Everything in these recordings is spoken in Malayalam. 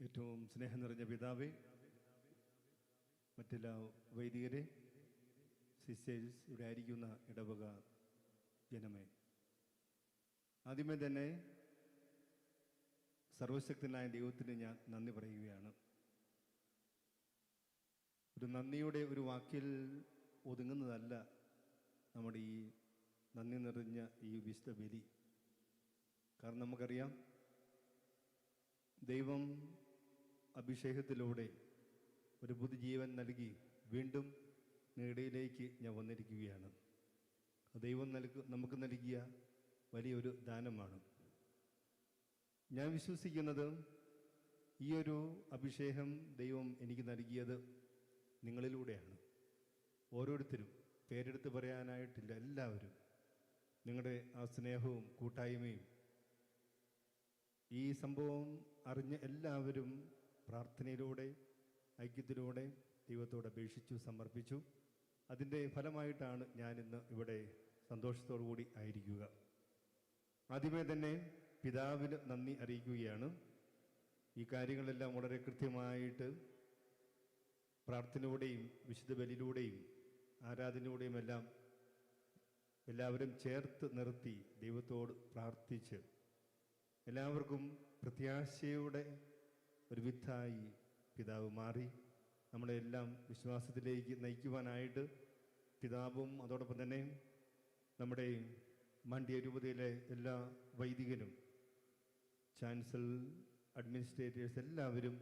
ഏറ്റവും സ്നേഹം നിറഞ്ഞ പിതാവേ, മറ്റെല്ലാ വൈദികരെ, സിസ്റ്റേഴ്സ്, ഇവിടെ ആയിരിക്കുന്ന ഇടവക ജനമേ, ആദ്യമേ തന്നെ സർവശക്തനായ ദൈവത്തിന് ഞാൻ നന്ദി പറയുകയാണ്. ഒരു നന്ദിയുടെ ഒരു വാക്കിൽ ഒതുങ്ങുന്നതല്ല നമ്മുടെ ഈ നന്ദി നിറഞ്ഞ ഈ വിശുദ്ധ ബലി. കാരണം നമുക്കറിയാം, ദൈവം അഭിഷേകത്തിലൂടെ ഒരു പുതുജീവൻ നൽകി വീണ്ടും ഇടയിലേക്ക് ഞാൻ വന്നിരിക്കുകയാണ്. ദൈവം നമുക്ക് നൽകിയ വലിയൊരു ദാനമാണ്. ഞാൻ വിശ്വസിക്കുന്നത് ഈ ഒരു അഭിഷേകം ദൈവം എനിക്ക് നൽകിയത് നിങ്ങളിലൂടെയാണ്. ഓരോരുത്തരും പേരെടുത്ത് പറയാനായിട്ടില്ല, എല്ലാവരും നിങ്ങളുടെ ആ സ്നേഹവും കൂട്ടായ്മയും ഈ സംഭവം അറിഞ്ഞ എല്ലാവരും പ്രാർത്ഥനയിലൂടെ ഐക്യത്തിലൂടെ ദൈവത്തോട് അപേക്ഷിച്ചു, സമർപ്പിച്ചു. അതിൻ്റെ ഫലമായിട്ടാണ് ഞാനിന്ന് ഇവിടെ സന്തോഷത്തോടു കൂടി ആയിരിക്കുക. ആദ്യമേ തന്നെ പിതാവിന് നന്ദി അറിയിക്കുകയാണ്. ഈ കാര്യങ്ങളെല്ലാം വളരെ കൃത്യമായിട്ട് പ്രാർത്ഥനയിലൂടെയും വിശുദ്ധ ബലിയിലൂടെയും ആരാധനയിലൂടെയും എല്ലാം എല്ലാവരും ചേർത്ത് നിർത്തി ദൈവത്തോട് പ്രാർത്ഥിച്ച് എല്ലാവർക്കും പ്രത്യാശയുടെ ഒരു വിത്തായി പിതാവ് മാറി നമ്മളെല്ലാം വിശ്വാസത്തിലേക്ക് നയിക്കുവാനായിട്ട് പിതാവും അതോടൊപ്പം തന്നെ നമ്മുടെ മണ്ഡ്യ രൂപതയിലെ എല്ലാ വൈദികരും, ചാൻസലർ, അഡ്മിനിസ്ട്രേറ്റേഴ്സ് എല്ലാവരും,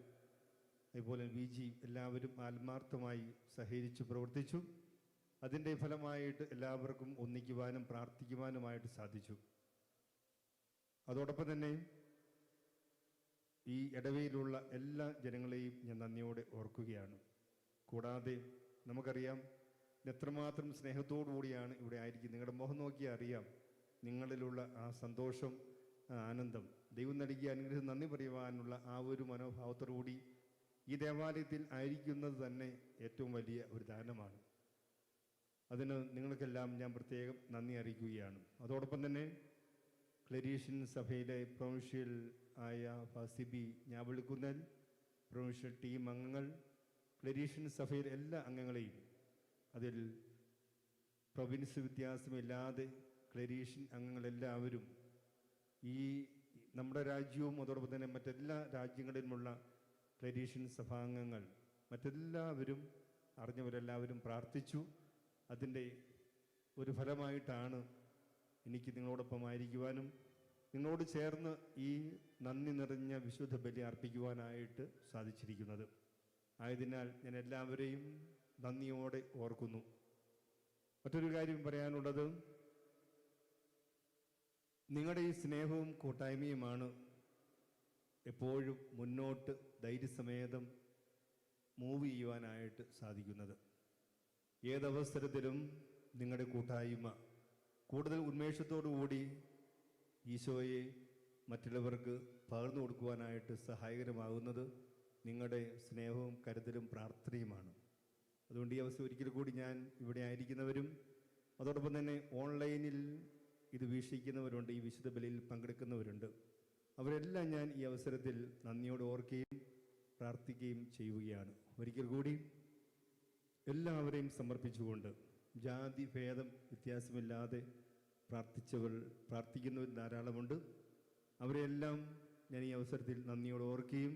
അതുപോലെ VG എല്ലാവരും ആത്മാർത്ഥമായി സഹകരിച്ച് പ്രവർത്തിച്ചു. അതിൻ്റെ ഫലമായിട്ട് എല്ലാവർക്കും ഒന്നിക്കുവാനും പ്രാർത്ഥിക്കുവാനുമായിട്ട് സാധിച്ചു. അതോടൊപ്പം തന്നെ ഈ ഇടവയിലുള്ള എല്ലാ ജനങ്ങളെയും ഞാൻ നന്ദിയോടെ ഓർക്കുകയാണ്. കൂടാതെ നമുക്കറിയാം എത്രമാത്രം സ്നേഹത്തോടു കൂടിയാണ് ഇവിടെ ആയിരിക്കും. നിങ്ങളുടെ മുഖം നോക്കിയാൽ അറിയാം നിങ്ങളിലുള്ള ആ സന്തോഷം, ആ ആനന്ദം, ദൈവം നൽകിയ അനുഗ്രഹം നന്ദി പറയുവാനുള്ള ആ ഒരു മനോഭാവത്തോടു കൂടി ഈ ദേവാലയത്തിൽ ആയിരിക്കുന്നത് തന്നെ ഏറ്റവും വലിയ ഒരു ദാനമാണ്. അതിന് നിങ്ങൾക്കെല്ലാം ഞാൻ പ്രത്യേകം നന്ദി അറിയിക്കുകയാണ്. അതോടൊപ്പം തന്നെ ക്ലരീഷ്യൻ സഭയിലെ പ്രൊവിൻഷ്യൽ ആയ ഫാസിബി ഞാവിളിക്കുന്നൽ, പ്രൊവിൻഷ്യൽ ടീം അംഗങ്ങൾ, ക്ലരീഷ്യൻ സഭയിലെ എല്ലാ അംഗങ്ങളെയും, അതിൽ പ്രൊവിൻസ് വ്യത്യാസമില്ലാതെ ക്ലരീഷ്യൻ അംഗങ്ങളെല്ലാവരും, ഈ നമ്മുടെ രാജ്യവും അതോടൊപ്പം തന്നെ മറ്റെല്ലാ രാജ്യങ്ങളിലുമുള്ള ക്ലരീഷ്യൻ സഭാംഗങ്ങൾ, മറ്റെല്ലാവരും അറിഞ്ഞവരെല്ലാവരും പ്രാർത്ഥിച്ചു. അതിൻ്റെ ഒരു ഫലമായിട്ടാണ് എനിക്ക് നിങ്ങളോടൊപ്പമായിരിക്കുവാനും നിങ്ങളോട് ചേർന്ന് ഈ നന്ദി നിറഞ്ഞ വിശുദ്ധ ബലി അർപ്പിക്കുവാനായിട്ട് സാധിച്ചിരിക്കുന്നത്. ആയതിനാൽ ഞാൻ എല്ലാവരെയും നന്ദിയോടെ ഓർക്കുന്നു. മറ്റൊരു കാര്യം പറയാനുള്ളത്, നിങ്ങളുടെ ഈ സ്നേഹവും കൂട്ടായ്മയുമാണ് എപ്പോഴും മുന്നോട്ട് ധൈര്യസമേതം മൂവ് ചെയ്യുവാനായിട്ട് സാധിക്കുന്നത്. ഏതവസരത്തിലും നിങ്ങളുടെ കൂട്ടായ്മ കൂടുതൽ ഉന്മേഷത്തോടുകൂടി ഈശോയെ മറ്റുള്ളവർക്ക് പകർന്നു കൊടുക്കുവാനായിട്ട് സഹായകരമാകുന്നത് നിങ്ങളുടെ സ്നേഹവും കരുതലും പ്രാർത്ഥനയുമാണ്. അതുകൊണ്ട് ഈ അവസരം ഒരിക്കൽ കൂടി ഞാൻ ഇവിടെ ആയിരിക്കുന്നവരും അതോടൊപ്പം തന്നെ ഓൺലൈനിൽ ഇത് വീക്ഷിക്കുന്നവരുണ്ട്, ഈ വിശുദ്ധ ബലിയിൽ പങ്കെടുക്കുന്നവരുണ്ട്, അവരെല്ലാം ഞാൻ ഈ അവസരത്തിൽ നന്ദിയോടെ ഓർക്കുകയും പ്രാർത്ഥിക്കുകയും ചെയ്യുകയാണ്. ഒരിക്കൽ കൂടി എല്ലാവരെയും സമർപ്പിച്ചുകൊണ്ട് ജാതി ഭേദം വ്യത്യാസമില്ലാതെ പ്രാർത്ഥിക്കുന്നവർ ധാരാളമുണ്ട്. അവരെല്ലാം ഞാൻ ഈ അവസരത്തിൽ നന്ദിയോടെ ഓർക്കുകയും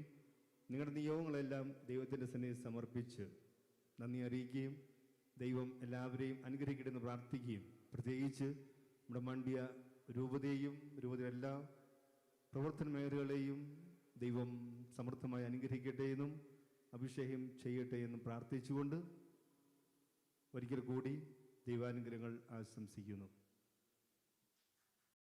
നിങ്ങളുടെ നിയോഗങ്ങളെല്ലാം ദൈവത്തിൻ്റെ സന്നിധിയിൽ സമർപ്പിച്ച് നന്ദി അറിയിക്കുകയും ദൈവം എല്ലാവരെയും അനുഗ്രഹിക്കണമെന്ന് പ്രാർത്ഥിക്കുകയും പ്രത്യേകിച്ച് നമ്മുടെ മണ്ഡ്യ രൂപതയെയും രൂപതയിലെ എല്ലാ പ്രവർത്തന മേഖലകളെയും ദൈവം സമൃദ്ധമായി അനുഗ്രഹിക്കട്ടെ എന്നും അഭിഷേകം ചെയ്യട്ടെ എന്നും പ്രാർത്ഥിച്ചുകൊണ്ട് ഒരിക്കൽ കൂടി ദൈവാനുഗ്രഹങ്ങൾ ആശംസിക്കുന്നു.